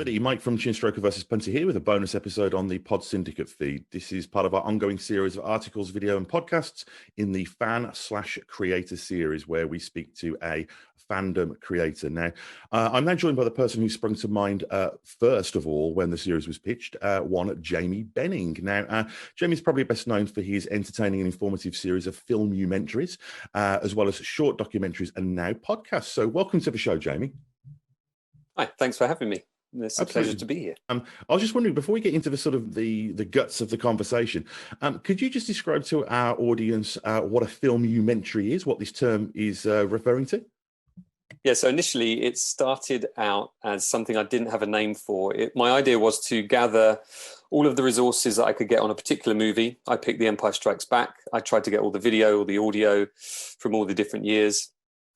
everybody, Mike from Chinstroker vs. Punter here with a bonus episode on the PodSyndicate feed. This is part of our ongoing series of articles, video and podcasts in the fan/creator series where we speak to a fandom creator. Now, I'm now joined by the person who sprung to mind first of all when the series was pitched, one Jamie Benning. Now, Jamie's probably best known for his entertaining and informative series of Filmumentaries, as well as short documentaries and now podcasts. So welcome to the show, Jamie. Hi, thanks for having me. It's a pleasure to be here. I was just wondering, before we get into the sort of the guts of the conversation, could you just describe to our audience what a filmumentary is, what this term is referring to? Yeah, so initially it started out as something I didn't have a name for. My idea was to gather all of the resources that I could get on a particular movie. I picked The Empire Strikes Back. I tried to get all the video, all the audio from all the different years,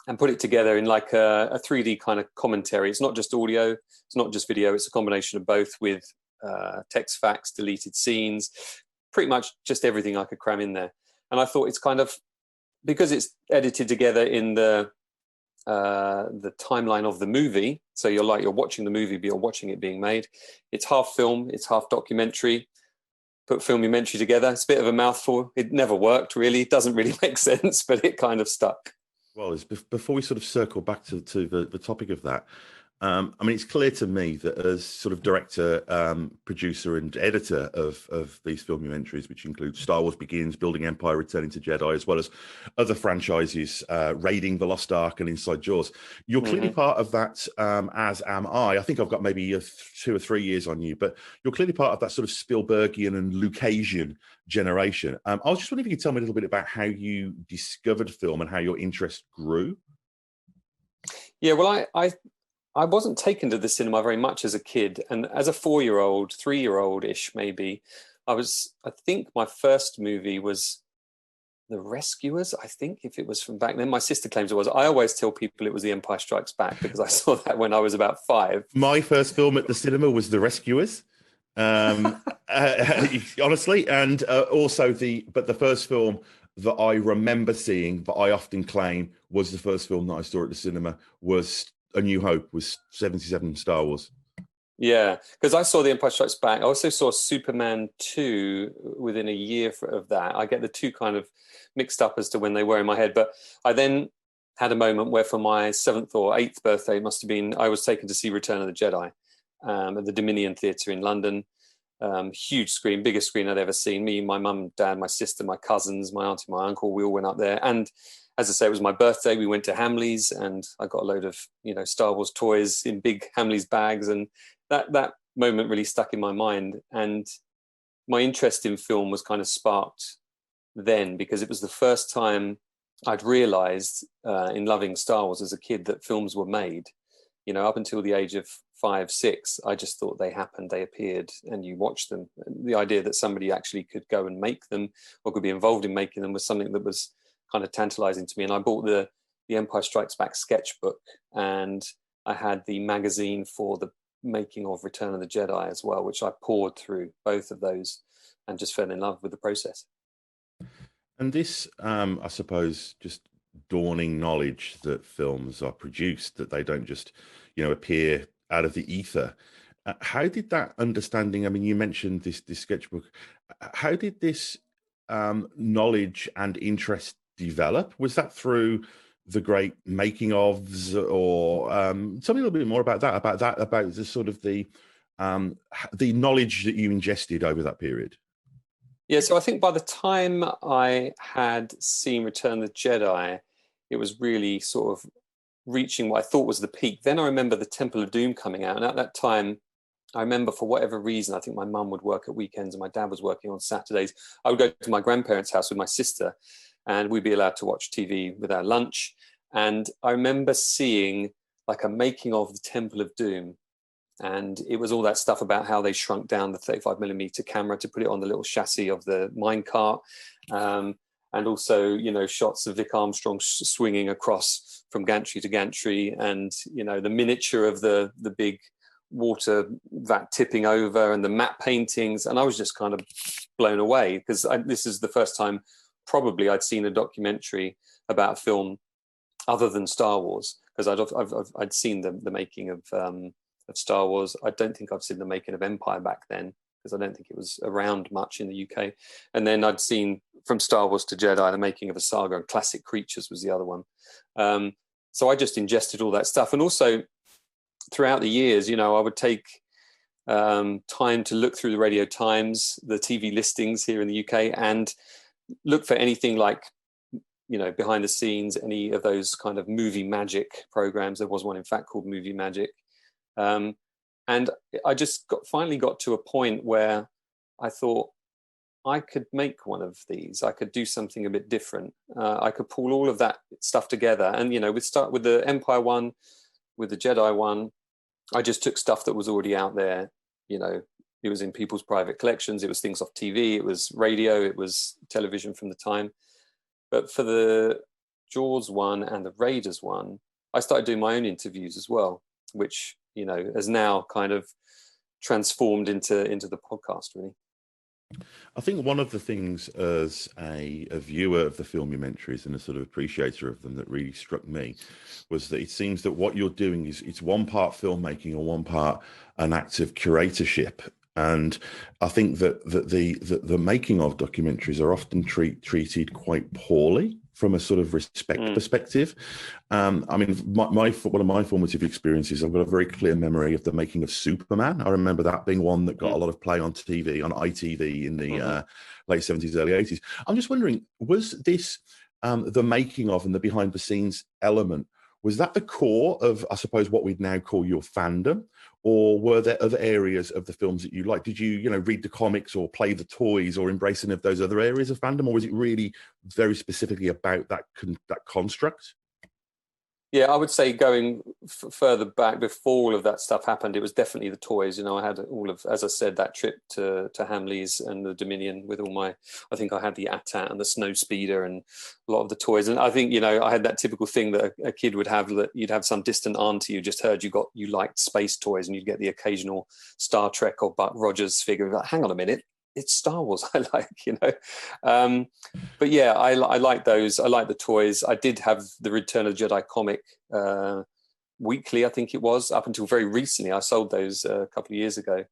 and put it together in like a 3D kind of commentary. It's not just audio, it's not just video, it's a combination of both with text facts, deleted scenes, pretty much just everything I could cram in there. And I thought it's kind of, because it's edited together in the timeline of the movie, so you're watching the movie, but you're watching it being made. It's half film, it's half documentary. Put filmumentary together, it's a bit of a mouthful. It never worked really, it doesn't really make sense, but it kind of stuck. Well, before we sort of circle back to the topic of that, I mean, it's clear to me that as sort of director, producer and editor of these filmumentaries, which include Star Wars Begins, Building Empire, Returning to Jedi, as well as other franchises, Raiding the Lost Ark and Inside Jaws, you're clearly part of that, as am I. I think I've got maybe 2 or 3 years on you, but you're clearly part of that sort of Spielbergian and Lucasian generation. I was just wondering if you could tell me a little bit about how you discovered film and how your interest grew. Yeah, well, I wasn't taken to the cinema very much as a kid, and as a 4-year-old, 3-year-old-ish maybe, I think my first movie was The Rescuers, I think, if it was from back then. My sister claims it was. I always tell people it was The Empire Strikes Back because I saw that when I was about 5. My first film at the cinema was The Rescuers. Honestly, and also the first film that I remember seeing, that I often claim was the first film that I saw at the cinema, was A New Hope, was 77 Star Wars. Yeah, because I saw The Empire Strikes Back. I also saw Superman 2 within a year of that. I get the two kind of mixed up as to when they were in my head, but I then had a moment where for my 7th or 8th birthday, it must have been, I was taken to see Return of the Jedi at the Dominion Theatre in London. Huge screen, biggest screen I'd ever seen. Me, my mum, dad, my sister, my cousins, my auntie, my uncle, we all went up there. And as I say, it was my birthday. We went to Hamleys and I got a load of, Star Wars toys in big Hamleys bags. And that moment really stuck in my mind. And my interest in film was kind of sparked then, because it was the first time I'd realized in loving Star Wars as a kid that films were made. Up until the age of 5, 6, I just thought they happened, they appeared, and you watched them. The idea that somebody actually could go and make them or could be involved in making them was something that was kind of tantalizing to me. And I bought the Empire Strikes Back sketchbook, and I had the magazine for the making of Return of the Jedi as well, which I poured through both of those and just fell in love with the process. And this, I suppose, just dawning knowledge that films are produced, that they don't just, appear out of the ether. How did that understanding, I mean, you mentioned this sketchbook, how did this knowledge and interest develop? Was that through the great making ofs, or tell me a little bit more about the sort of the knowledge that you ingested over that period? Yeah, so I think by the time I had seen Return of the Jedi, it was really sort of reaching what I thought was the peak. Then I remember the Temple of Doom coming out, and at that time, I remember for whatever reason, I think my mum would work at weekends and my dad was working on Saturdays. I would go to my grandparents' house with my sister, and we'd be allowed to watch TV with our lunch. And I remember seeing like a making of the Temple of Doom. And it was all that stuff about how they shrunk down the 35mm camera to put it on the little chassis of the minecart. And also, shots of Vic Armstrong swinging across from gantry to gantry, and, the miniature of the big water vat tipping over, and the matte paintings. And I was just kind of blown away, because this is the first time probably I'd seen a documentary about film other than Star Wars, because I'd seen the making of of Star Wars. I don't think I've seen the making of Empire back then, because I don't think it was around much in the UK. And then I'd seen from Star Wars to Jedi, the making of a saga, and Classic Creatures was the other one. So I just ingested all that stuff. And also throughout the years, you know, I would take time to look through the Radio Times, the TV listings here in the UK, and look for anything like, you know, behind the scenes, any of those kind of movie magic programs. There was one, in fact, called Movie Magic. And I just finally got to a point where I thought I could make one of these. I could do something a bit different. I could pull all of that stuff together. And, you know, we'd start with the Empire one, with the Jedi one. I just took stuff that was already out there. You know, it was in people's private collections. It was things off TV. It was radio. It was television from the time. But for the Jaws one and the Raiders one, I started doing my own interviews as well, which, you know, has now kind of transformed into the podcast, really. I think one of the things as a viewer of the Filmumentaries and a sort of appreciator of them that really struck me was that it seems that what you're doing is it's one part filmmaking or one part an act of curatorship. And I think that the making of documentaries are often treated quite poorly from a sort of respect perspective. I mean, one of my formative experiences, I've got a very clear memory of the making of Superman. I remember that being one that got a lot of play on TV, on ITV in the late 70s, early 80s. I'm just wondering, was this the making of and the behind the scenes element, was that the core of, I suppose, what we'd now call your fandom? Or were there other areas of the films that you liked? Did you, you know, read the comics or play the toys or embrace any of those other areas of fandom? Or was it really very specifically about that construct? Yeah, I would say going further back before all of that stuff happened, it was definitely the toys. You know, I had all of, as I said, that trip to Hamleys and the Dominion with all my, I think I had the AT-AT and the Snow Speeder and a lot of the toys. And I think, you know, I had that typical thing that a kid would have, that you'd have some distant auntie who just heard you liked space toys, and you'd get the occasional Star Trek or Buck Rogers figure. Like, hang on a minute, it's Star Wars I like, you know. But yeah, I like those. I like the toys. I did have the Return of the Jedi comic weekly, I think it was, up until very recently. I sold those a couple of years ago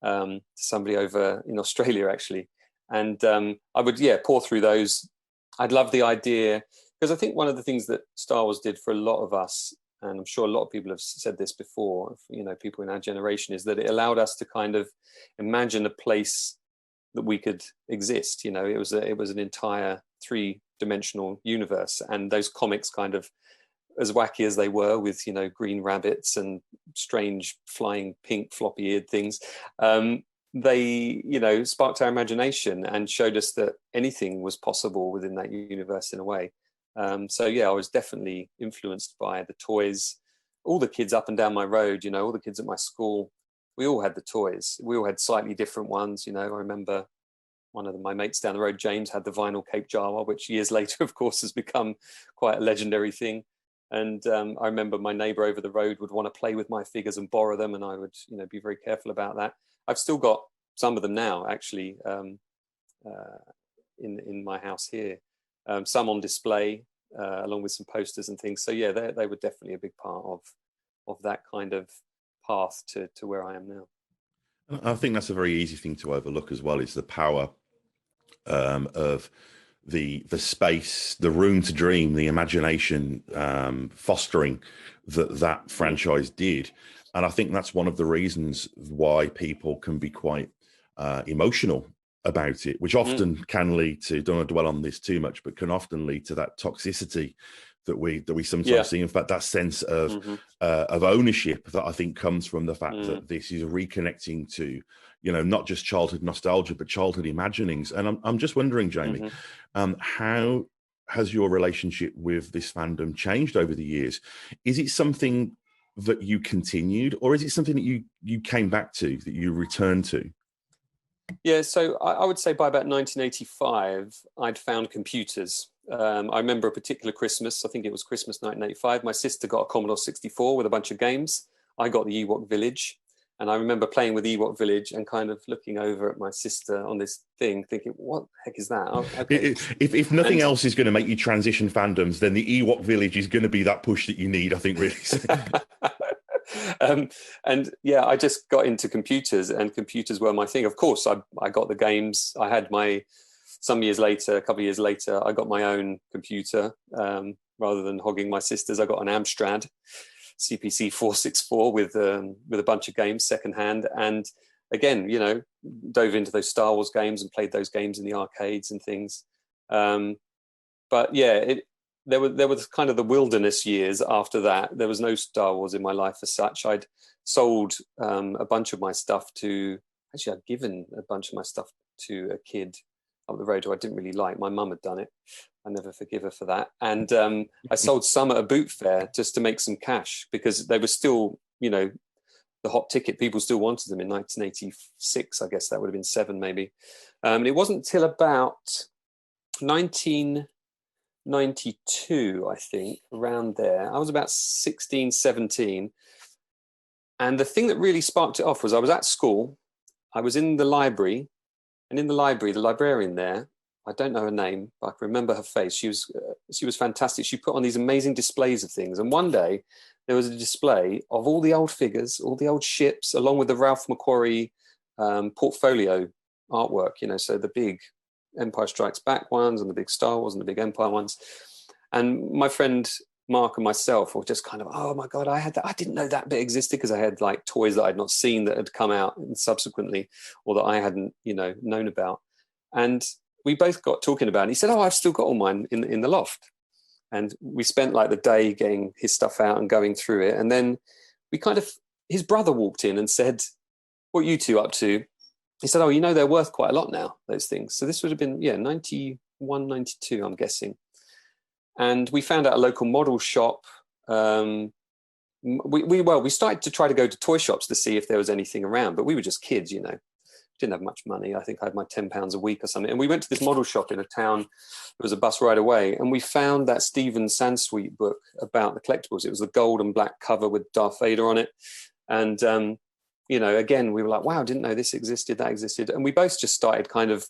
to somebody over in Australia, actually. And I would, pour through those. I'd love the idea, because I think one of the things that Star Wars did for a lot of us, and I'm sure a lot of people have said this before, you know, people in our generation, is that it allowed us to kind of imagine a place that we could exist. You know, it was an entire 3-dimensional universe, and those comics, kind of as wacky as they were, with, you know, green rabbits and strange flying pink floppy-eared things, they, you know, sparked our imagination and showed us that anything was possible within that universe in a way. So yeah, I was definitely influenced by the toys. All the kids up and down my road, you know, all the kids at my school, we all had the toys. We all had slightly different ones. You know, I remember one of my mates down the road, James, had the vinyl Cape Jawa, which years later, of course, has become quite a legendary thing. And I remember my neighbor over the road would want to play with my figures and borrow them, and I would, you know, be very careful about that. I've still got some of them now, actually, in my house here. Some on display, along with some posters and things. So yeah, they were definitely a big part of that kind of path to where I am now. I think that's a very easy thing to overlook as well, is the power of the space, the room to dream, the imagination, fostering that franchise did. And I think that's one of the reasons why people can be quite emotional about it, which often can lead to, don't want to dwell on this too much, but can often lead to that toxicity that we sometimes see. In fact, that sense of ownership that I think comes from the fact that this is reconnecting to, you know, not just childhood nostalgia, but childhood imaginings. And I'm just wondering, Jamie, how has your relationship with this fandom changed over the years? Is it something that you continued, or is it something that you came back to, that you returned to? Yeah, so I would say by about 1985, I'd found computers. I remember a particular Christmas, I think it was Christmas 1985, my sister got a Commodore 64 with a bunch of games. I got the Ewok Village, and I remember playing with Ewok Village and kind of looking over at my sister on this thing, thinking, what the heck is that? Oh, okay. If nothing else is going to make you transition fandoms, then the Ewok Village is going to be that push that you need, I think, really. And yeah, I just got into computers, and computers were my thing. Of course, I got the games. I had some years later, a couple of years later, I got my own computer. Rather than hogging my sister's, I got an Amstrad CPC 464 with a bunch of games secondhand. And again, dove into those Star Wars games and played those games in the arcades and things. But yeah, there was kind of the wilderness years after that. There was no Star Wars in my life as such. I'd sold a bunch of my stuff I'd given a bunch of my stuff to a kid up the road who I didn't really like. My mum had done it. I never forgive her for that. And I sold some at a boot fair just to make some cash, because they were still, the hot ticket. People still wanted them in 1986. I guess that would have been 7 maybe. It wasn't till about 1992, I think, around there. I was about 16, 17. And the thing that really sparked it off was I was at school. I was in the library. And in the library, the librarian there, I don't know her name, but I can remember her face. She was fantastic. She put on these amazing displays of things. And one day there was a display of all the old figures, all the old ships, along with the Ralph McQuarrie portfolio artwork, so the big Empire Strikes Back ones and the big Star Wars and the big Empire ones. And my friend Mark and myself were just kind of, oh my God, I had that. I didn't know that bit existed, because I had like toys that I'd not seen that had come out subsequently, or that I hadn't, known about. And we both got talking about it. And he said, oh, I've still got all mine in the loft. And we spent like the day getting his stuff out and going through it. And then his brother walked in and said, what are you two up to? He said, oh, they're worth quite a lot now, those things. So this would have been, 91, 92, I'm guessing. And we found out a local model shop. We started to try to go to toy shops to see if there was anything around, but we were just kids, didn't have much money. I think I had my £10 a week or something. And we went to this model shop in a town. There was a bus ride away, and we found that Stephen Sansweet book about the collectibles. It was the gold and black cover with Darth Vader on it. And, again, we were like, wow, didn't know this existed, that existed. And we both just started kind of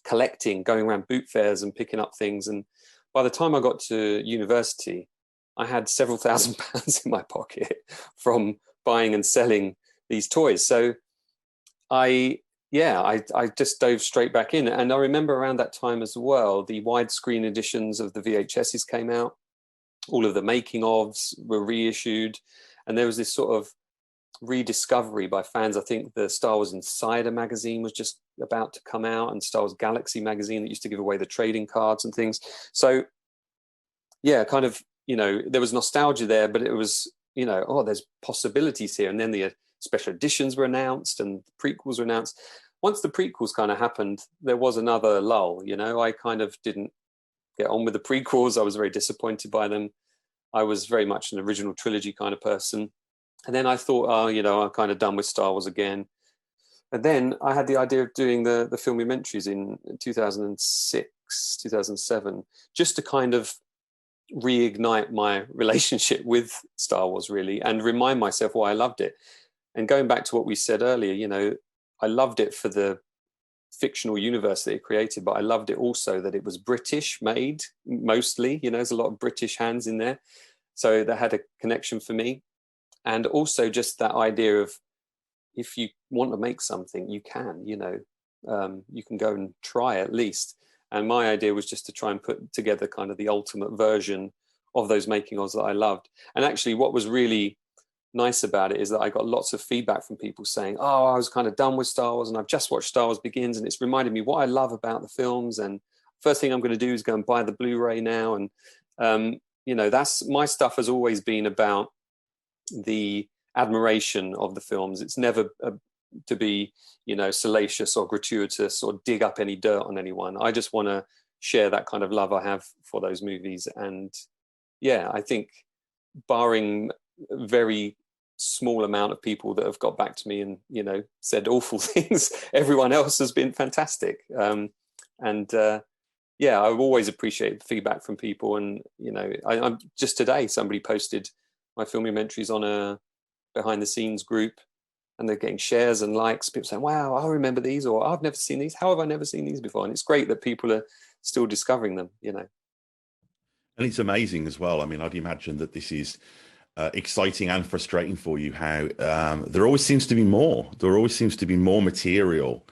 collecting, going around boot fairs and picking up things. And by the time I got to university, I had several £1,000s in my pocket from buying and selling these toys. So I just dove straight back in. And I remember around that time as well, the widescreen editions of the VHSs came out. All of the making ofs were reissued. And there was this sort of rediscovery by fans. I think the Star Wars Insider magazine was just about to come out, and Star Wars Galaxy magazine that used to give away the trading cards and things. So yeah, kind of, there was nostalgia there, but it was, there's possibilities here. And then the special editions were announced and the prequels were announced. Once the prequels kind of happened, there was another lull. I kind of didn't get on with the prequels. I was very disappointed by them. I was very much an original trilogy kind of person. And then I thought, I'm kind of done with Star Wars again. And then I had the idea of doing the Filmumentaries in 2006, 2007, just to kind of reignite my relationship with Star Wars, really, and remind myself why I loved it. And going back to what we said earlier, I loved it for the fictional universe that it created, but I loved it also that it was British made, mostly. There's a lot of British hands in there. So that had a connection for me. And also just that idea of, if you want to make something, you can, you can go and try at least. And my idea was just to try and put together kind of the ultimate version of those making ofs that I loved. And actually what was really nice about it is that I got lots of feedback from people saying, oh, I was kind of done with Star Wars and I've just watched Star Wars Begins, and it's reminded me what I love about the films, and first thing I'm going to do is go and buy the Blu-ray now. And that's, my stuff has always been about the admiration of the films. It's never to be salacious or gratuitous or dig up any dirt on anyone. I just want to share that kind of love I have for those movies. And yeah, I think barring very small amount of people that have got back to me and said awful things, everyone else has been fantastic. Yeah, I've always appreciated feedback from people. And I'm just today, somebody posted my Filmumentaries on a behind the scenes group, and they're getting shares and likes, people saying, wow, I remember these, or I've never seen these, how have I never seen these before? And it's great that people are still discovering them. And it's amazing as well. I mean, I'd imagine that this is exciting and frustrating for you how there always seems to be more. There always seems to be more material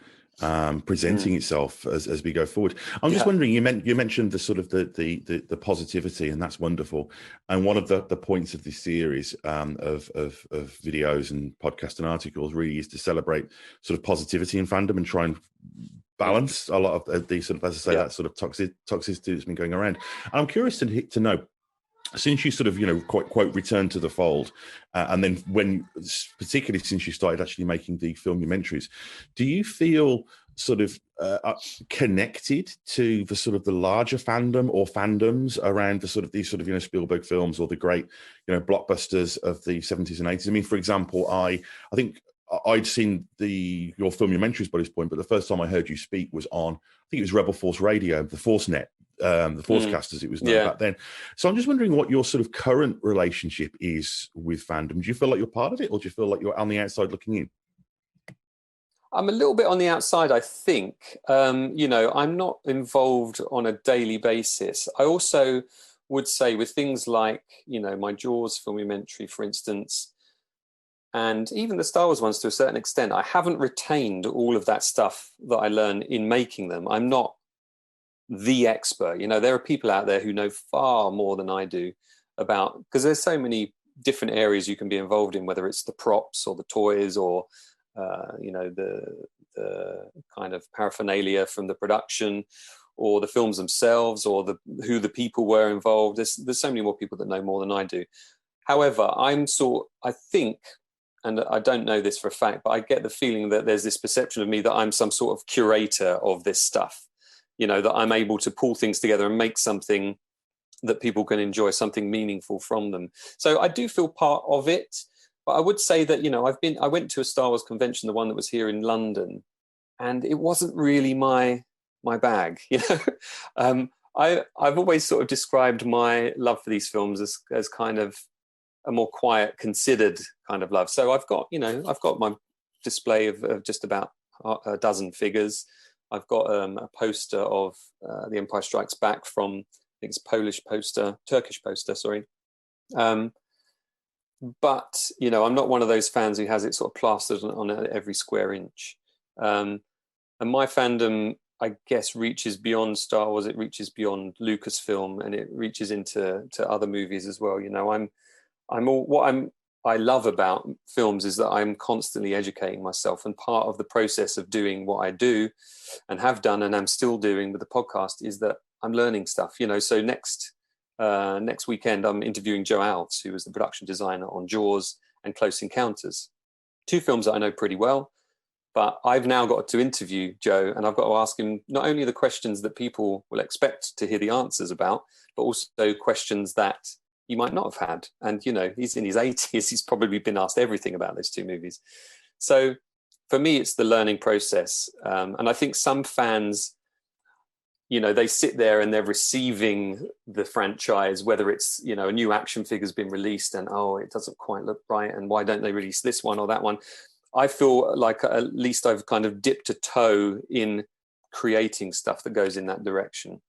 presenting itself as we go forward. I'm just wondering, you mentioned the sort of the positivity, and that's wonderful. And one of the points of this series of videos and podcasts and articles really is to celebrate sort of positivity in fandom and try and balance a lot of the sort of, as I say, that sort of toxicity that's been going around. And I'm curious to know, since you sort of, quote, returned to the fold, and then particularly since you started actually making the Filmumentaries, do you feel sort of connected to the sort of the larger fandom or fandoms around the sort of these sort of, Spielberg films or the great, blockbusters of the 70s and 80s? I mean, for example, I think I'd seen your Filmumentaries by this point, but the first time I heard you speak was on, I think it was Rebel Force Radio, the ForceNet, the Forcecast as it was known back then. So I'm just wondering what your sort of current relationship is with fandom. Do you feel like you're part of it, or do you feel like you're on the outside looking in? I'm a little bit on the outside, I think. I'm not involved on a daily basis. I also would say with things like, my Jaws Filmumentary, for instance, and even the Star Wars ones to a certain extent, I haven't retained all of that stuff that I learned in making them. I'm not the expert. There are people out there who know far more than I do about, because there's so many different areas you can be involved in, whether it's the props or the toys or the kind of paraphernalia from the production or the films themselves or who the people were involved. There's so many more people that know more than I do. However, I think, and I don't know this for a fact, but I get the feeling that there's this perception of me that I'm some sort of curator of this stuff, that I'm able to pull things together and make something that people can enjoy, something meaningful from them. So I do feel part of it, but I would say that, I went to a Star Wars convention, the one that was here in London, and it wasn't really my bag, I've always sort of described my love for these films as kind of a more quiet, considered kind of love. So I've got my display of just about a dozen figures. I've got a poster of The Empire Strikes Back from, I think it's Turkish poster, sorry. But, I'm not one of those fans who has it sort of plastered on every square inch. And my fandom, I guess, reaches beyond Star Wars. It reaches beyond Lucasfilm, and it reaches into other movies as well. I love about films is that I'm constantly educating myself, and part of the process of doing what I do and have done and I'm still doing with the podcast is that I'm learning stuff, so next weekend I'm interviewing Joe Alves, who was the production designer on Jaws and Close Encounters, two films that I know pretty well, but I've now got to interview Joe, and I've got to ask him not only the questions that people will expect to hear the answers about, but also questions that he might not have had. And, he's in his 80s. He's probably been asked everything about those two movies. So for me, it's the learning process. And I think some fans, they sit there and they're receiving the franchise, whether it's, a new action figure's been released and, it doesn't quite look right. And why don't they release this one or that one? I feel like at least I've kind of dipped a toe in creating stuff that goes in that direction.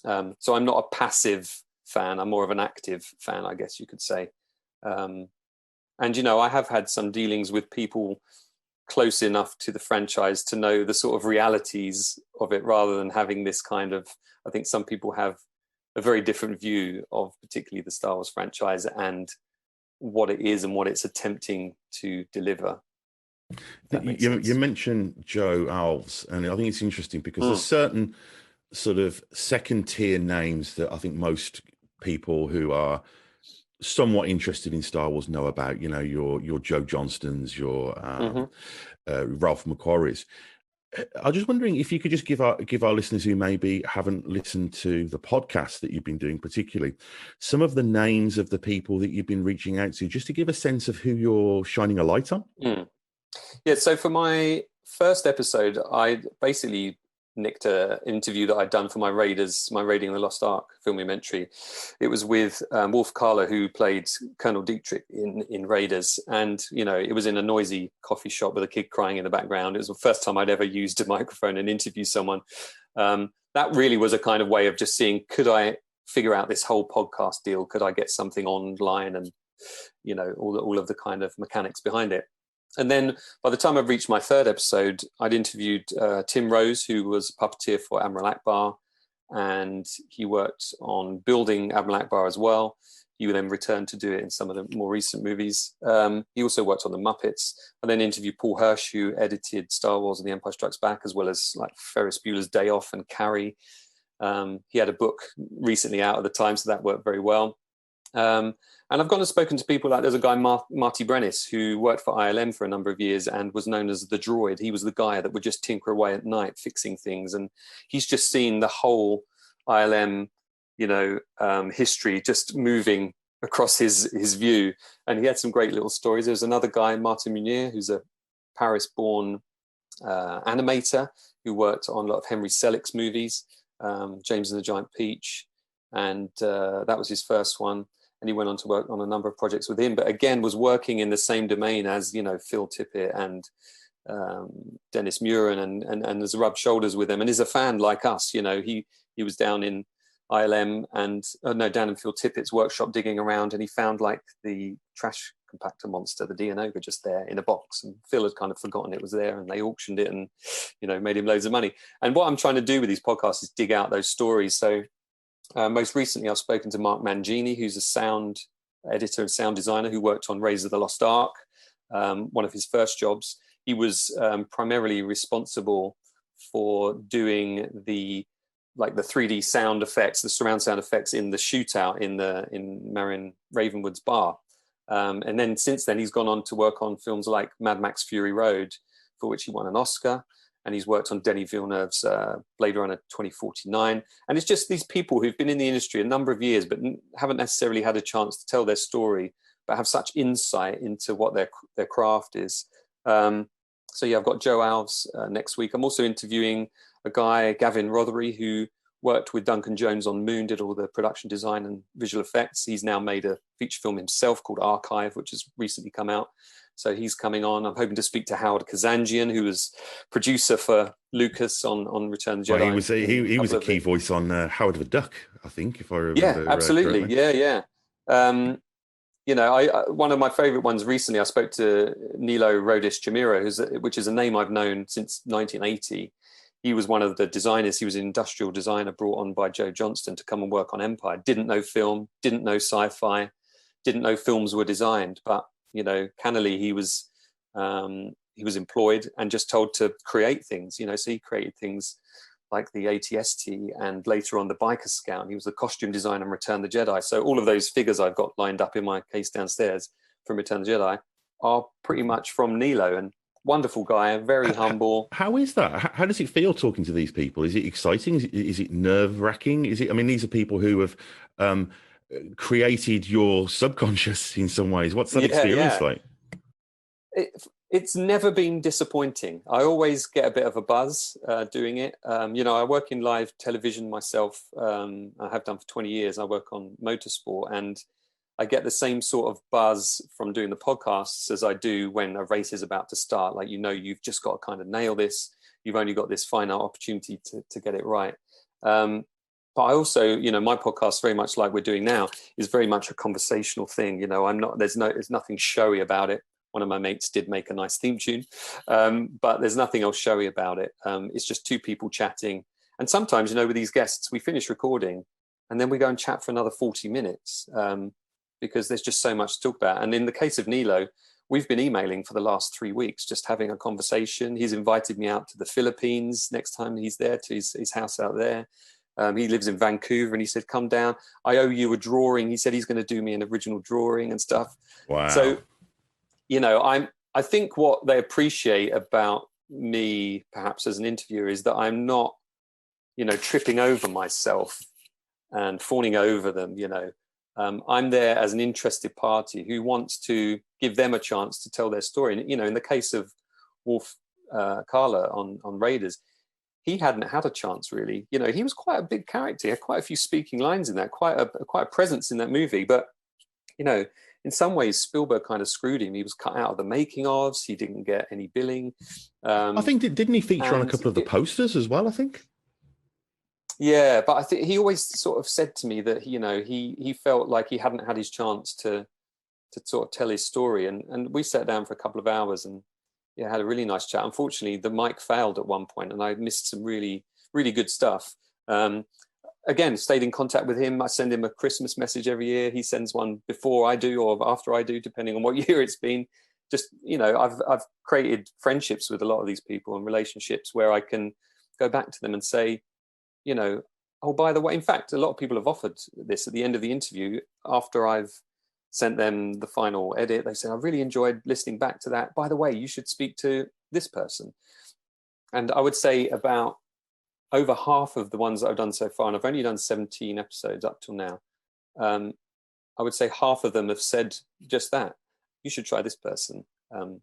So I'm not a passive fan. I'm more of an active fan, I guess you could say. And, I have had some dealings with people close enough to the franchise to know the sort of realities of it, rather than having this kind of, I think some people have a very different view of particularly the Star Wars franchise and what it is and what it's attempting to deliver. You mentioned Joe Alves, and I think it's interesting because there's certain sort of second tier names that I think most people who are somewhat interested in Star Wars know about. Your Joe Johnstons, your Ralph McQuarries. I'm just wondering if you could just give our listeners who maybe haven't listened to the podcast that you've been doing, particularly some of the names of the people that you've been reaching out to, just to give a sense of who you're shining a light on. Yeah, so for my first episode, I basically nicked an interview that I'd done for my Raiding the Lost Ark Filmumentary. It was with Wolf Kahler, who played Colonel Dietrich in Raiders, and it was in a noisy coffee shop with a kid crying in the background. It was the first time I'd ever used a microphone and interviewed someone. That really was a kind of way of just seeing, could I figure out this whole podcast deal? Could I get something online and all of the kind of mechanics behind it. And then by the time I've reached my third episode, I'd interviewed Tim Rose, who was a puppeteer for Admiral Akbar, and he worked on building Admiral Akbar as well. He would then return to do it in some of the more recent movies. He also worked on the Muppets. I then interviewed Paul Hirsch, who edited Star Wars and The Empire Strikes Back, as well as like Ferris Bueller's Day Off and Carrie. He had a book recently out at the time, so that worked very well. And I've gone and spoken to people like, there's a guy, Marty Brennis, who worked for ILM for a number of years and was known as the droid. He was the guy that would just tinker away at night fixing things. And he's just seen the whole ILM, history just moving across his view. And he had some great little stories. There's another guy, Martin Munier, who's a Paris-born animator who worked on a lot of Henry Selick's movies, James and the Giant Peach. And that was his first one. And he went on to work on a number of projects with him, but again, was working in the same domain as, Phil Tippett and Dennis Muren and has rubbed shoulders with him and is a fan like us. He was down in ILM down in Phil Tippett's workshop digging around, and he found like the trash compactor monster, the Dianoga, just there in a box. And Phil had kind of forgotten it was there, and they auctioned it and, made him loads of money. And what I'm trying to do with these podcasts is dig out those stories. So most recently, I've spoken to Mark Mangini, who's a sound editor and sound designer who worked on Raiders of the Lost Ark, one of his first jobs. He was primarily responsible for doing the 3D sound effects, the surround sound effects in the shootout in Marion Ravenwood's bar. And then since then, he's gone on to work on films like Mad Max Fury Road, for which he won an Oscar. And he's worked on Denis Villeneuve's Blade Runner 2049. And it's just these people who've been in the industry a number of years, but haven't necessarily had a chance to tell their story, but have such insight into what their craft is. I've got Joe Alves next week. I'm also interviewing a guy, Gavin Rothery, who worked with Duncan Jones on Moon, did all the production design and visual effects. He's now made a feature film himself called Archive, which has recently come out. So he's coming on. I'm hoping to speak to Howard Kazanjian, who was producer for Lucas on Return of the Jedi. Well, he was a key voice on Howard the Duck, I think, if I remember. Yeah, absolutely. Correctly. Yeah. One of my favorite ones recently, I spoke to Nilo Rodis Chamiro, which is a name I've known since 1980. He was one of the designers. He was an industrial designer brought on by Joe Johnston to come and work on Empire. Didn't know film, didn't know sci-fi, didn't know films were designed, but cannily he was employed and just told to create things, so he created things like the ATST and later on the Biker Scout. He was the costume designer in Return of the Jedi. So all of those figures I've got lined up in my case downstairs from Return of the Jedi are pretty much from Nilo, and wonderful guy, very humble. How is that? How does it feel talking to these people? Is it exciting? Is it nerve-wracking? These are people who have created your subconscious in some ways. What's that experience like? It's never been disappointing. I always get a bit of a buzz doing it. I work in live television myself. I have done for 20 years. I work on motorsport, and I get the same sort of buzz from doing the podcasts as I do when a race is about to start. Like, you've just got to kind of nail this. You've only got this finite opportunity to get it right. But I also, my podcast, very much like we're doing now, is very much a conversational thing. There's nothing showy about it. One of my mates did make a nice theme tune, but there's nothing else showy about it. It's just two people chatting. And sometimes, with these guests, we finish recording and then we go and chat for another 40 minutes because there's just so much to talk about. And in the case of Nilo, we've been emailing for the last 3 weeks, just having a conversation. He's invited me out to the Philippines next time he's there, to his house out there. He lives in Vancouver, and he said, come down. I owe you a drawing. He said he's going to do me an original drawing and stuff. Wow. So, I think what they appreciate about me, perhaps as an interviewer, is that I'm not, tripping over myself and fawning over them. I'm there as an interested party who wants to give them a chance to tell their story. And, in the case of Wolf Carla on Raiders, he hadn't had a chance, really. He was quite a big character. He had quite a few speaking lines in that, quite a presence in that movie. But, in some ways, Spielberg kind of screwed him. He was cut out of the making ofs. He didn't get any billing. I think, didn't he feature on a couple of the posters as well, I think? Yeah, but I think he always sort of said to me that, he felt like he hadn't had his chance to sort of tell his story. And we sat down for a couple of hours and had a really nice chat. Unfortunately, the mic failed at one point and I missed some really, really good stuff. Again, stayed in contact with him. I send him a Christmas message every year. He sends one before I do or after I do, depending on what year it's been. Just, I've created friendships with a lot of these people and relationships where I can go back to them and say, oh, by the way, in fact, a lot of people have offered this at the end of the interview after I've sent them the final edit. They say, I really enjoyed listening back to that. By the way, you should speak to this person. And I would say about over half of the ones that I've done so far, and I've only done 17 episodes up till now, I would say half of them have said just that. You should try this person.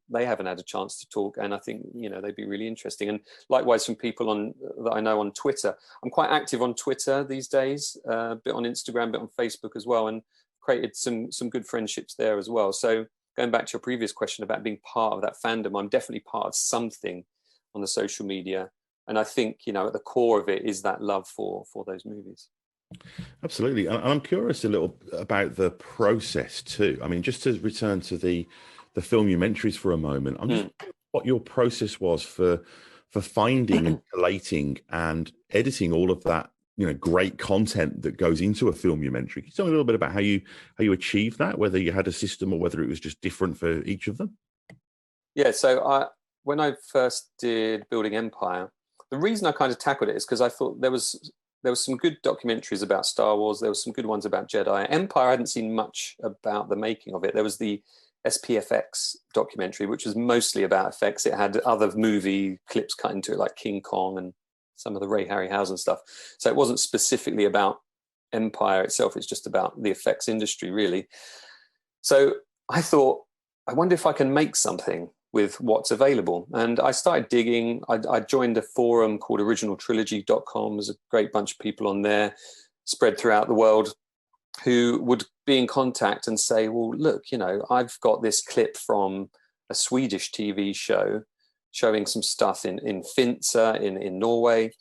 They haven't had a chance to talk, and I think they'd be really interesting. And likewise from people that I know on Twitter. I'm quite active on Twitter these days, a bit on Instagram, a bit on Facebook as well, and created some good friendships there as well. So going back to your previous question about being part of that fandom, I'm definitely part of something on the social media. And I think, at the core of it is that love for those movies. Absolutely. And I'm curious a little about the process too. I mean, just to return to the Filmumentaries for a moment, I'm just wondering what your process was for finding and collating and editing all of that, great content that goes into a Filmumentary. Can you tell me a little bit about how you achieved that, whether you had a system or whether it was just different for each of them? Yeah, so when I first did Building Empire, the reason I kind of tackled it is because I thought there was some good documentaries about Star Wars. There was some good ones about Jedi. Empire, I hadn't seen much about the making of it. There was the SPFX documentary, which was mostly about effects. It had other movie clips cut into it, like King Kong and some of the Ray Harryhausen stuff. So it wasn't specifically about Empire itself. It's just about the effects industry, really. So I thought, I wonder if I can make something with what's available. And I started digging. I joined a forum called originaltrilogy.com. There's a great bunch of people on there spread throughout the world who would be in contact and say, well, look, I've got this clip from a Swedish TV show showing some stuff in Finse in Norway.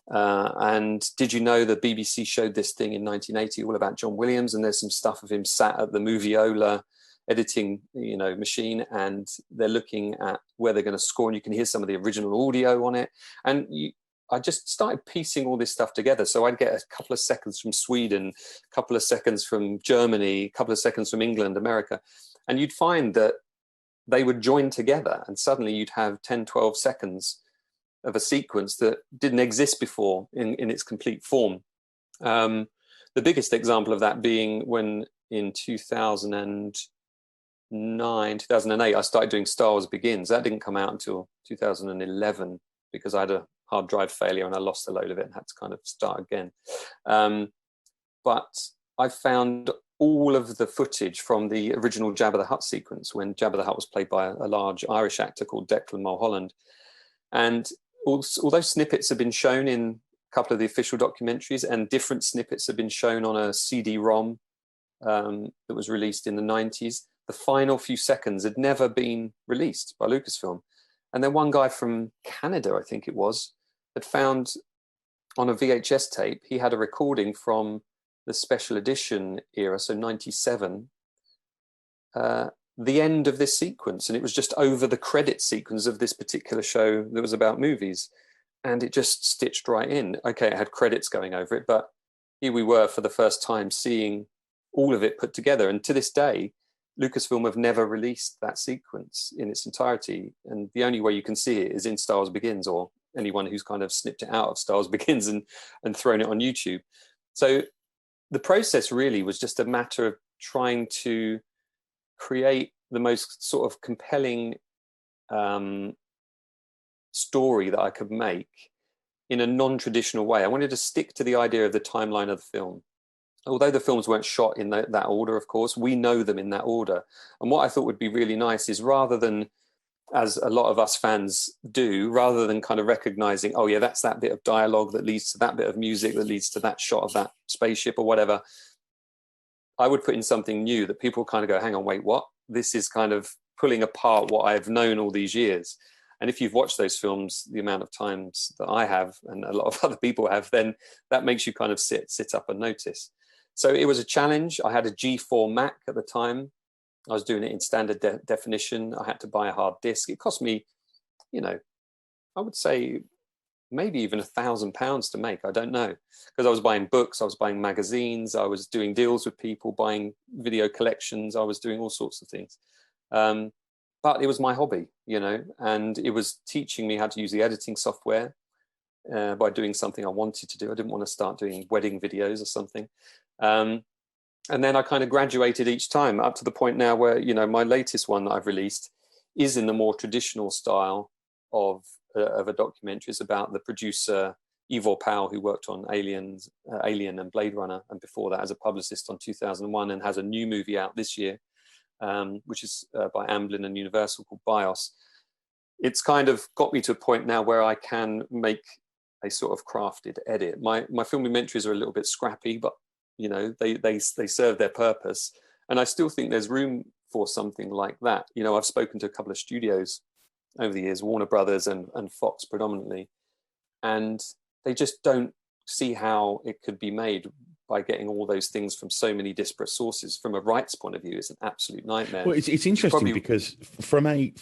And did you know the BBC showed this thing in 1980 all about John Williams? And there's some stuff of him sat at the Moviola editing machine, and they're looking at where they're going to score, and you can hear some of the original audio on it. And I just started piecing all this stuff together. So I'd get a couple of seconds from Sweden, a couple of seconds from Germany, a couple of seconds from England, America, and you'd find that they would join together, and suddenly you'd have 10, 12 seconds of a sequence that didn't exist before in its complete form. The biggest example of that being when in 2008, I started doing Star Wars Begins. That didn't come out until 2011 because I had a hard drive failure and I lost a load of it and had to kind of start again. But I found all of the footage from the original Jabba the Hutt sequence when Jabba the Hutt was played by a large Irish actor called Declan Mulholland. And although snippets have been shown in a couple of the official documentaries and different snippets have been shown on a CD-ROM that was released in the 90s, the final few seconds had never been released by Lucasfilm. And then one guy from Canada, I think it was, had found on a VHS tape, he had a recording from the special edition era, so 97, the end of this sequence. And it was just over the credit sequence of this particular show that was about movies. And it just stitched right in. Okay, it had credits going over it, but here we were for the first time seeing all of it put together. And to this day, Lucasfilm have never released that sequence in its entirety. And the only way you can see it is in Star Wars Begins, or anyone who's kind of snipped it out of Star Wars Begins and thrown it on YouTube. So the process really was just a matter of trying to create the most sort of compelling story that I could make in a non-traditional way. I wanted to stick to the idea of the timeline of the film. Although the films weren't shot in that order, of course, we know them in that order. And what I thought would be really nice is, rather than, as a lot of us fans do, rather than kind of recognizing, oh yeah, that's that bit of dialogue that leads to that bit of music that leads to that shot of that spaceship or whatever, I would put in something new that people kind of go, hang on, wait, what? This is kind of pulling apart what I've known all these years. And if you've watched those films the amount of times that I have and a lot of other people have, then that makes you kind of sit up and notice. So it was a challenge. I had a G4 Mac at the time. I was doing it in standard definition. I had to buy a hard disk. It cost me, you know, I would say maybe even £1,000 to make. I don't know, because I was buying books, I was buying magazines, I was doing deals with people, buying video collections, I was doing all sorts of things. But it was my hobby, you know, and it was teaching me how to use the editing software by doing something I wanted to do. I didn't want to start doing wedding videos or something. And then I kind of graduated each time up to the point now where, you know, my latest one that I've released is in the more traditional style of a documentary. It's about the producer Ivor Powell, who worked on Alien and Blade Runner, and before that as a publicist on 2001, and has a new movie out this year, which is by Amblin and Universal, called BIOS. It's kind of got me to a point now where I can make a sort of crafted edit. My filmumentaries are a little bit scrappy, but you know, they serve their purpose, and I still think there's room for something like that. You know, I've spoken to a couple of studios over the years, Warner Brothers and Fox predominantly, and they just don't see how it could be made by getting all those things from so many disparate sources. From a rights point of view, it's an absolute nightmare. Well, it's interesting because from a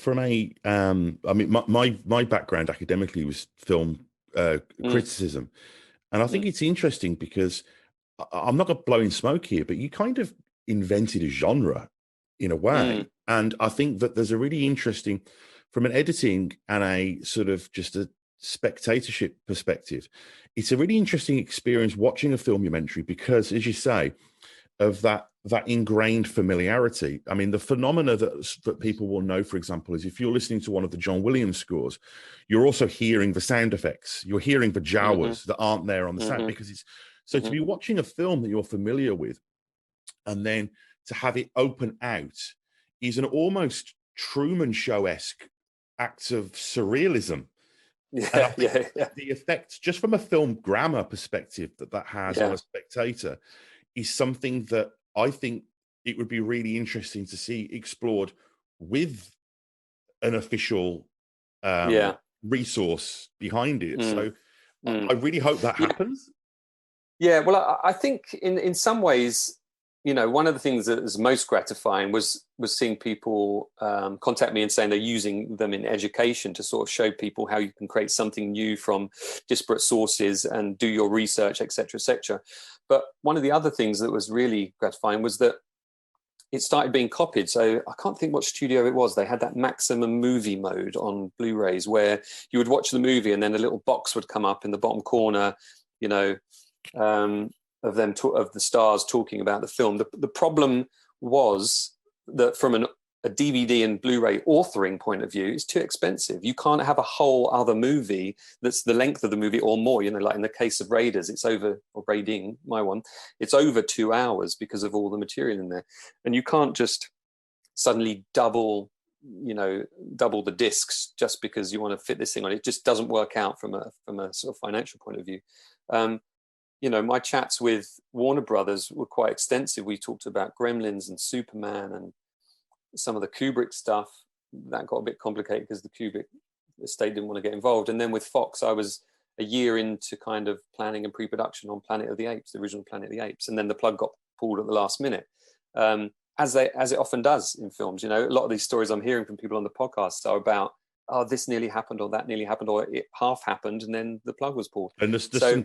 I mean, my background academically was film criticism, and I think it's interesting because I'm not going to blow in smoke here, but you kind of invented a genre in a way, and I think that there's a really interesting, from an editing and a sort of just a spectatorship perspective, it's a really interesting experience watching a filmumentary because, as you say, of that ingrained familiarity. I mean, the phenomena that people will know, for example, is if you're listening to one of the John Williams scores, you're also hearing the sound effects. You're hearing the Jawas that aren't there on the sound, because it's so to be watching a film that you're familiar with and then to have it open out is an almost Truman Show-esque act of surrealism. The effect, just from a film grammar perspective, that has on a spectator is something that I think it would be really interesting to see explored with an official resource behind it. So I really hope that happens. Yeah, well, I think in some ways, you know, one of the things that was most gratifying was seeing people contact me and saying they're using them in education to sort of show people how you can create something new from disparate sources and do your research, et cetera, But one of the other things that was really gratifying was that it started being copied. So I can't think what studio it was. They had that maximum movie mode on Blu-rays where you would watch the movie and then a little box would come up in the bottom corner, you know, of the stars talking about the film. The problem was that from a DVD and Blu-ray authoring point of view, it's too expensive. You can't have a whole other movie that's the length of the movie or more. You know, like in the case of Raiders, it's over, or Raiding, my one, it's over 2 hours because of all the material in there. And you can't just suddenly double the discs just because you want to fit this thing on. It just doesn't work out from a sort of financial point of view. You know, my chats with Warner Brothers were quite extensive. We talked about Gremlins and Superman and some of the Kubrick stuff. That got a bit complicated because the Kubrick estate didn't want to get involved. And then with Fox, I was a year into kind of planning and pre-production on Planet of the Apes, the original Planet of the Apes. And then the plug got pulled at the last minute, as it often does in films. You know, a lot of these stories I'm hearing from people on the podcast are about, oh, this nearly happened, or that nearly happened, or it half happened, and then the plug was pulled. And there's some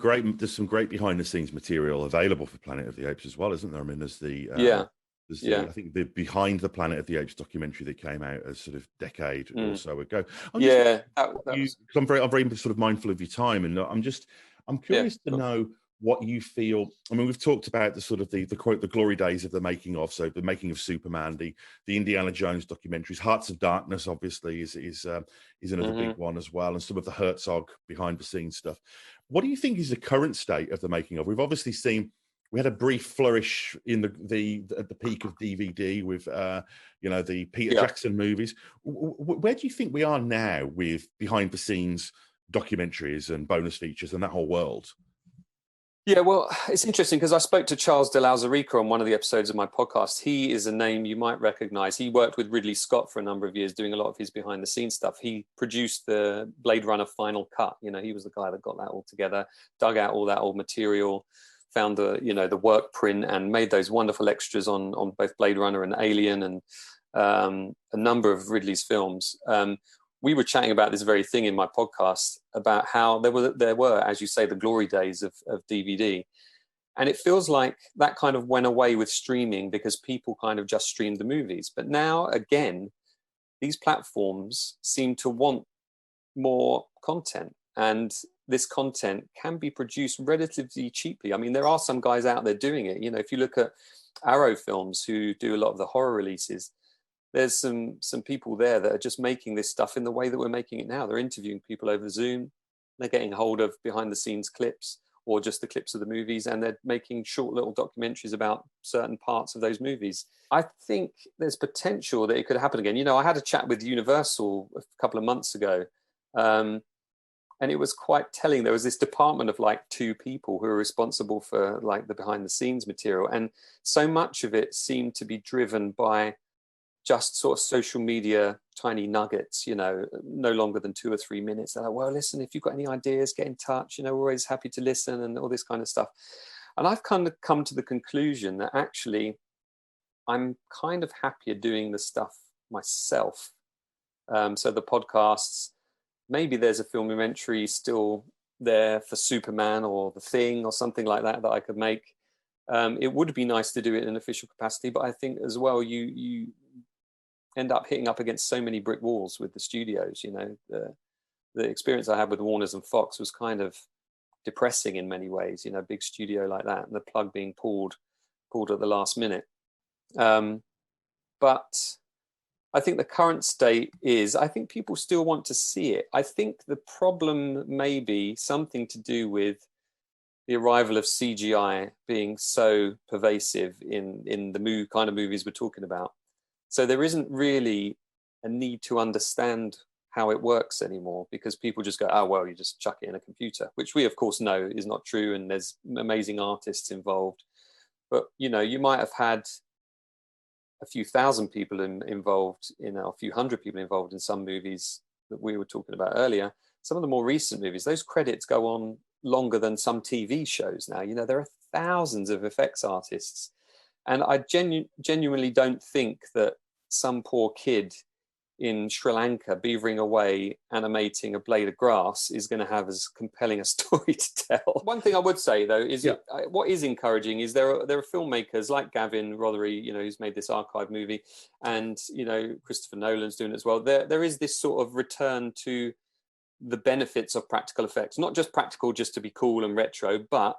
great behind the scenes material available for Planet of the Apes as well, isn't there? I mean, there's I think the Behind the Planet of the Apes documentary that came out a sort of decade or so ago. I'm very sort of mindful of your time, and I'm curious to know what you feel. I mean, we've talked about the sort of the glory days of the making of, so the making of Superman, the Indiana Jones documentaries, Hearts of Darkness, obviously is another big one as well, and some of the Herzog behind the scenes stuff. What do you think is the current state of the making of? We've obviously seen, we had a brief flourish in at the peak of DVD with the Peter Jackson movies. Where do you think we are now with behind the scenes documentaries and bonus features and that whole world? Yeah, well, it's interesting because I spoke to Charles de Lauzarica on one of the episodes of my podcast. He is a name you might recognize. He worked with Ridley Scott for a number of years doing a lot of his behind the scenes stuff. He produced the Blade Runner Final Cut. You know, he was the guy that got that all together, dug out all that old material found the work print and made those wonderful extras on both Blade Runner and Alien and a number of Ridley's films. We were chatting about this very thing in my podcast about how there were, as you say, the glory days of DVD. And it feels like that kind of went away with streaming because people kind of just streamed the movies. But now, again, these platforms seem to want more content. And this content can be produced relatively cheaply. I mean, there are some guys out there doing it. If you look at Arrow Films, who do a lot of the horror releases, there's some people there that are just making this stuff in the way that we're making it now. They're interviewing people over Zoom. They're getting hold of behind the scenes clips or just the clips of the movies, and they're making short little documentaries about certain parts of those movies. I think there's potential that it could happen again. I had a chat with Universal a couple of months ago, and it was quite telling. There was this department of like 2 people who were responsible for like the behind the scenes material, and so much of it seemed to be driven by just sort of social media tiny nuggets, no longer than 2 or 3 minutes. They're like, well, listen, if you've got any ideas, get in touch, we're always happy to listen, and all this kind of stuff. And I've kind of come to the conclusion that actually I'm kind of happier doing the stuff myself. So the podcasts, maybe there's a filmumentary still there for Superman or The Thing or something like that I could make. It would be nice to do it in an official capacity, but I think as well, you end up hitting up against so many brick walls with the studios. The experience I had with Warner's and Fox was kind of depressing in many ways, big studio like that, and the plug being pulled at the last minute. But I think the current state is, I think people still want to see it. I think the problem may be something to do with the arrival of CGI being so pervasive in the kind of movies we're talking about. So there isn't really a need to understand how it works anymore, because people just go, oh, well, you just chuck it in a computer, which we, of course, know is not true. And there's amazing artists involved. But, you might have had a few thousand people involved a few hundred people involved in some movies that we were talking about earlier. Some of the more recent movies, those credits go on longer than some TV shows now. There are thousands of effects artists. And I genuinely don't think that some poor kid in Sri Lanka beavering away animating a blade of grass is going to have as compelling a story to tell. One thing I would say, though, is what is encouraging is there are filmmakers like Gavin Rothery, who's made this archive movie, and Christopher Nolan's doing it as well. There is this sort of return to the benefits of practical effects, not just practical just to be cool and retro, but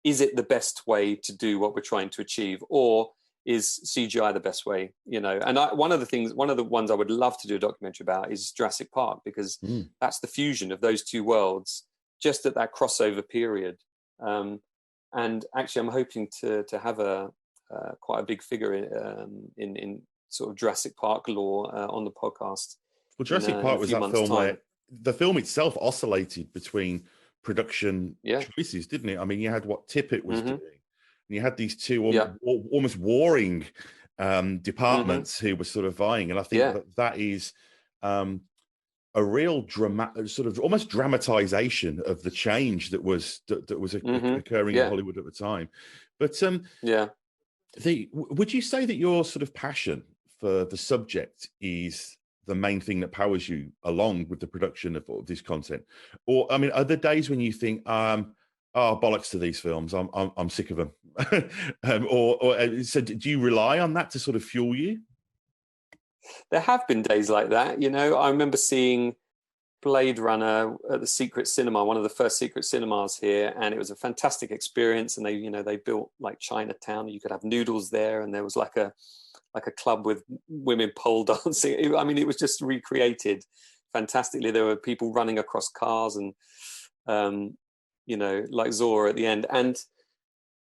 is it the best way to do what we're trying to achieve, or is CGI the best way? And one of the ones I would love to do a documentary about is Jurassic Park, because that's the fusion of those 2 worlds just at that crossover period. And actually, I'm hoping to have quite a big figure in sort of Jurassic Park lore on the podcast. Well, Jurassic Park was that film where the film itself oscillated between production choices, didn't it? I mean, you had what Tippett was doing, and you had these 2 almost warring departments who were sort of vying, and I think that is a real sort of almost dramatization of the change that was occurring in Hollywood at the time. But would you say that your sort of passion for the subject is the main thing that powers you along with the production of this content? Or, I mean, are there days when you think, oh, bollocks to these films, I'm sick of them? So do you rely on that to sort of fuel you? There have been days like that. I remember seeing Blade Runner at the Secret Cinema, one of the first secret cinemas here, and it was a fantastic experience. And they built like Chinatown. You could have noodles there, and there was like a club with women pole dancing. I mean, it was just recreated fantastically. There were people running across cars and, like Zora at the end. And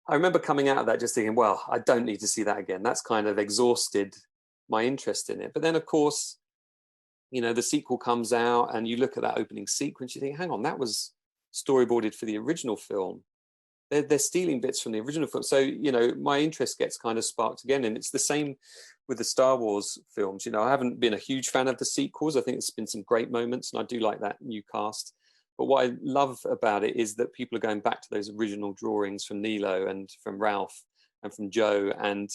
I remember coming out of that just thinking, well, I don't need to see that again. That's kind of exhausted my interest in it. But then, of course, the sequel comes out and you look at that opening sequence, you think, hang on, that was storyboarded for the original film. They're stealing bits from the original film. So, my interest gets kind of sparked again. And it's the same with the Star Wars films. I haven't been a huge fan of the sequels. I think there's been some great moments, and I do like that new cast. But what I love about it is that people are going back to those original drawings from Nilo and from Ralph and from Joe, and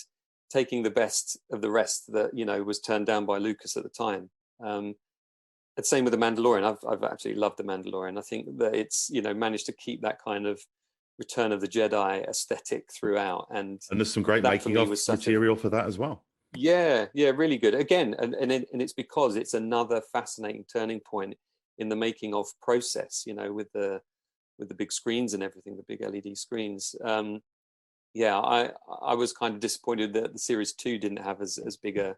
taking the best of the rest that, you know, was turned down by Lucas at the time. The same with The Mandalorian. I've actually loved The Mandalorian. I think that it's, you know, managed to keep that kind of Return of the Jedi aesthetic throughout. And there's some great making of material for that as well. Yeah, really good. Again, and it's because it's another fascinating turning point in the making of process, you know, with the big screens and everything, the big LED screens. Yeah, I was kind of disappointed that the series 2 didn't have as big a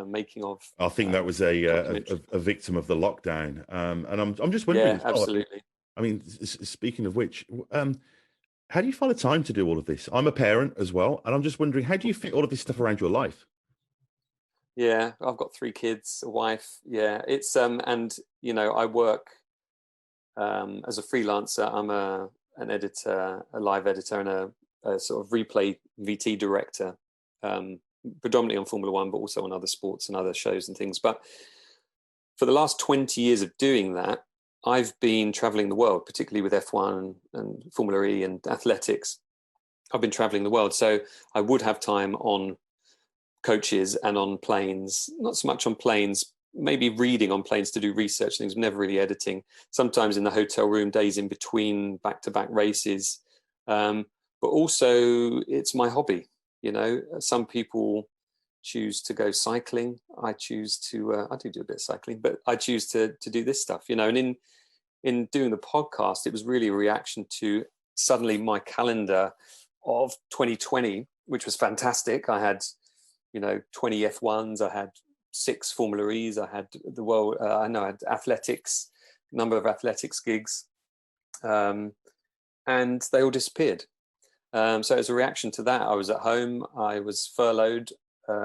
making of. I think that was a victim of the lockdown, and I'm just wondering. Yeah, absolutely. I mean, speaking of which, how do you find the time to do all of this? I'm a parent as well, and I'm just wondering, how do you fit all of this stuff around your life? Yeah, I've got 3 kids, a wife. Yeah, it's and you know, I work as a freelancer. I'm an editor, a live editor, and a sort of replay VT director, predominantly on Formula One, but also on other sports and other shows and things. But for the last 20 years of doing that, I've been traveling the world, particularly with F1 and Formula E and athletics. I've been traveling the world, so I would have time on coaches and on planes, not so much on planes, maybe reading on planes to do research things, never really editing, sometimes in the hotel room, days in between back-to-back races. But also it's my hobby. You know, some people choose to go cycling. I choose to, I do a bit of cycling, but I choose to do this stuff, you know. And in doing the podcast, it was really a reaction to suddenly my calendar of 2020, which was fantastic. I had, you know, 20 F1s, I had 6 Formula E's, I had the world, I had athletics, number of athletics gigs, and they all disappeared. So as a reaction to that, I was at home, I was furloughed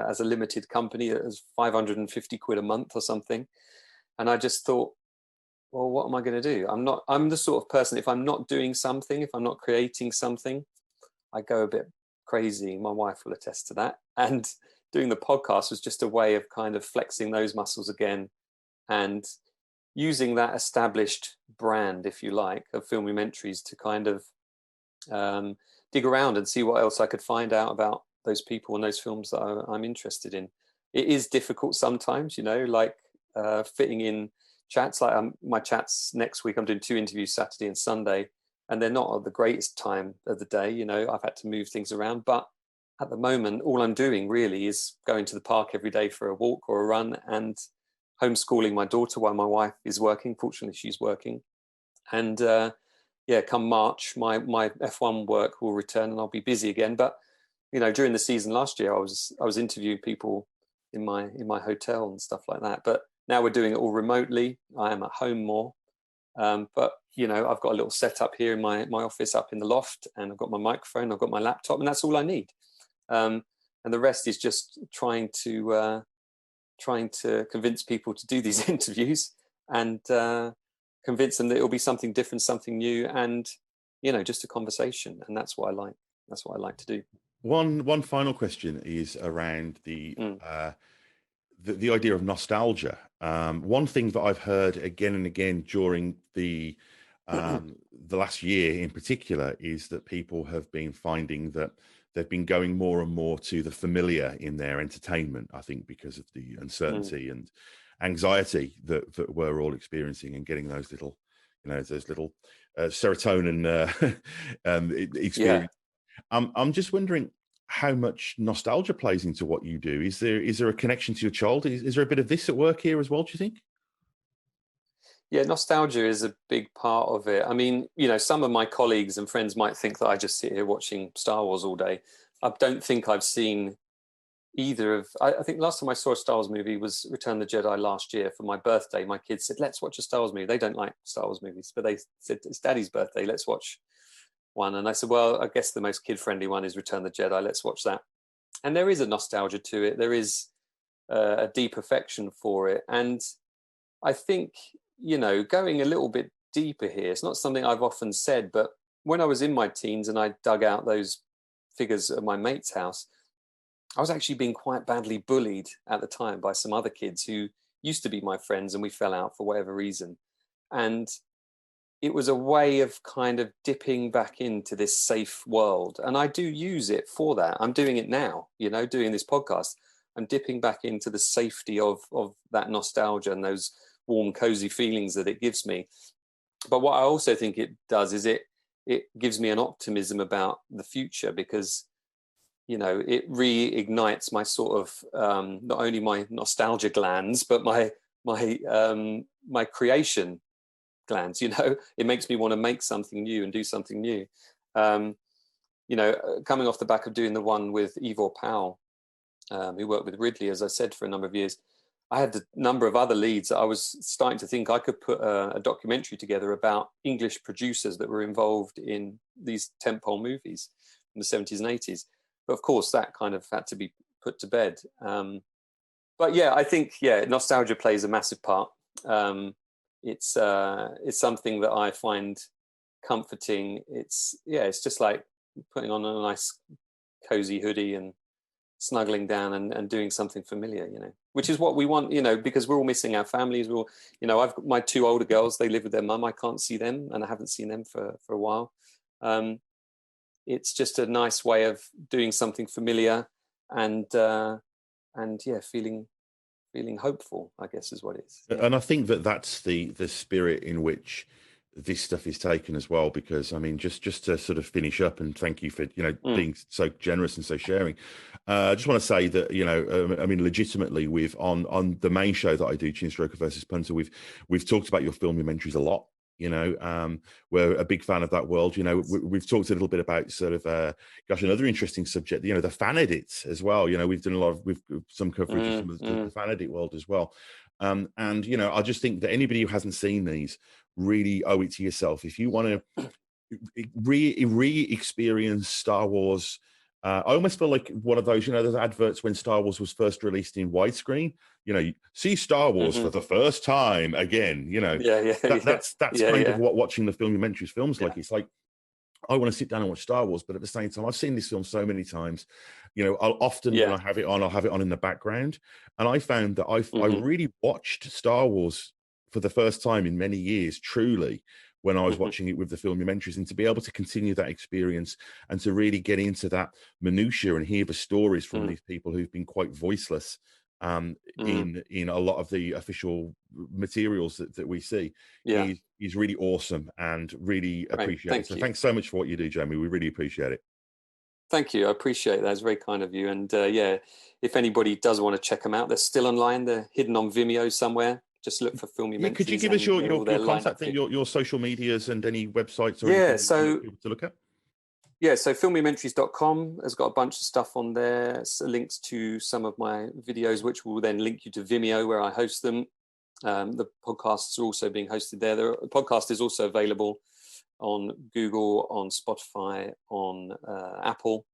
as a limited company. It was 550 quid a month or something. And I just thought, well, what am I going to do? I'm the sort of person, if I'm not doing something, if I'm not creating something, I go a bit crazy. My wife will attest to that. And doing the podcast was just a way of kind of flexing those muscles again and using that established brand, if you like, of Filmumentaries to kind of dig around and see what else I could find out about those people and those films that I'm interested in. It is difficult sometimes, you know, like fitting in chats. Like my chats next week, I'm doing 2 interviews, Saturday and Sunday, and they're not at the greatest time of the day. You know, I've had to move things around, but at the moment, all I'm doing really is going to the park every day for a walk or a run and homeschooling my daughter while my wife is working. Fortunately, she's working. And yeah, come March, my F1 work will return and I'll be busy again. But, you know, during the season last year, I was interviewing people in my hotel and stuff like that. But now we're doing it all remotely. I am at home more. But, you know, I've got a little setup here in my office up in the loft, and I've got my microphone, I've got my laptop, and that's all I need. And the rest is just trying to convince people to do these interviews and convince them that it'll be something different, something new, and, you know, just a conversation. And that's what I like. That's what I like to do. One final question is around the idea of nostalgia. One thing that I've heard again and again during the last year in particular is that people have been finding that they've been going more and more to the familiar in their entertainment, I think, because of the uncertainty and anxiety that we're all experiencing, and getting those little, you know, serotonin experience. Yeah. I'm just wondering how much nostalgia plays into what you do. Is there a connection to your child? Is there a bit of this at work here as well, do you think? Yeah, nostalgia is a big part of it. I mean, you know, some of my colleagues and friends might think that I just sit here watching Star Wars all day. I don't think I've seen either of... I think last time I saw a Star Wars movie was Return of the Jedi last year for my birthday. My kids said, let's watch a Star Wars movie. They don't like Star Wars movies, but they said, it's Daddy's birthday, let's watch one. And I said, well, I guess the most kid-friendly one is Return of the Jedi. Let's watch that. And there is a nostalgia to it. There is a deep affection for it. And I think, you know, going a little bit deeper here, it's not something I've often said, but when I was in my teens and I dug out those figures at my mate's house, I was actually being quite badly bullied at the time by some other kids who used to be my friends, and we fell out for whatever reason. And it was a way of kind of dipping back into this safe world. And I do use it for that. I'm doing it now, you know, doing this podcast. I'm dipping back into the safety of that nostalgia and those warm, cozy feelings that it gives me. But what I also think it does is it gives me an optimism about the future, because, you know, it reignites my sort of not only my nostalgia glands, but my creation glands. You know, it makes me want to make something new and do something new. You know, coming off the back of doing the one with Ivor Powell, who worked with Ridley, as I said, for a number of years, I had a number of other leads that I was starting to think I could put a documentary together about English producers that were involved in these tentpole movies in the 70s and 80s. But of course, that kind of had to be put to bed. But yeah, I think, nostalgia plays a massive part. It's something that I find comforting. It's just like putting on a nice cozy hoodie and snuggling down and doing something familiar, you know, which is what we want, you know, because we're all missing our families. We're all, you know, I've got my 2 older girls, they live with their mum. I can't see them, and I haven't seen them for a while. It's just a nice way of doing something familiar and feeling hopeful, I guess, is what it is. Yeah. And I think that's the spirit in which this stuff is taken as well, because I mean, just to sort of finish up, and thank you for, you know, being so generous and so sharing. I just want to say that, you know, I mean, legitimately, we've on the main show that I do, Chin Stroker versus Punter, we've talked about your Filmumentaries a lot. You know, we're a big fan of that world. You know, we've talked a little bit about sort of, another interesting subject, you know, the fan edits as well. You know, we've done a lot of, some coverage of some of the fan edit world as well. And, you know, I just think that anybody who hasn't seen these really owe it to yourself. If you want to re-experience Star Wars, I almost feel like one of those, you know, those adverts when Star Wars was first released in widescreen, you know, see Star Wars for the first time again, you know. That's kind of what watching the Filmumentaries films like. It's like, I want to sit down and watch Star Wars, but at the same time, I've seen this film so many times. You know, I'll often, when I have it on, I'll have it on in the background. And I found that I really watched Star Wars for the first time in many years, truly, when I was watching it with the Filmumentaries, and to be able to continue that experience and to really get into that minutiae and hear the stories from these people who've been quite voiceless in a lot of the official materials that we see, is really awesome, and really appreciate it. So thanks so much for what you do, Jamie. We really appreciate it. Thank you. I appreciate that. It's very kind of you. And if anybody does want to check them out, they're still online. They're hidden on Vimeo somewhere. Just look for Filmumentaries. Could you give us your contact, your social medias, and any websites or anything people to look at? Yeah, so filmumentaries.com has got a bunch of stuff on there, so links to some of my videos, which will then link you to Vimeo, where I host them. The podcasts are also being hosted there. The podcast is also available on Google, on Spotify, on Apple.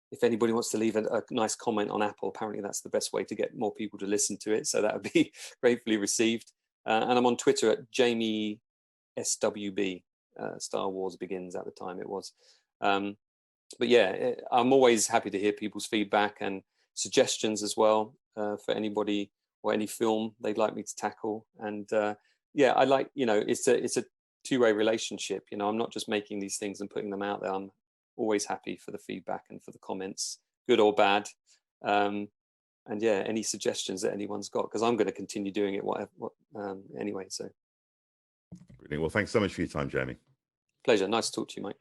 If anybody wants to leave a nice comment on Apple, apparently that's the best way to get more people to listen to it. So that would be gratefully received. And I'm on Twitter at Jamie SWB. Star Wars Begins at the time it was. But yeah, I'm always happy to hear people's feedback and suggestions as well, for anybody or any film they'd like me to tackle. And I like, you know, it's a two-way relationship. You know, I'm not just making these things and putting them out there. I'm always happy for the feedback and for the comments, good or bad. And any suggestions that anyone's got, because I'm going to continue doing it anyway. So brilliant. Well, thanks so much for your time, Jamie. Pleasure. Nice to talk to you, mate.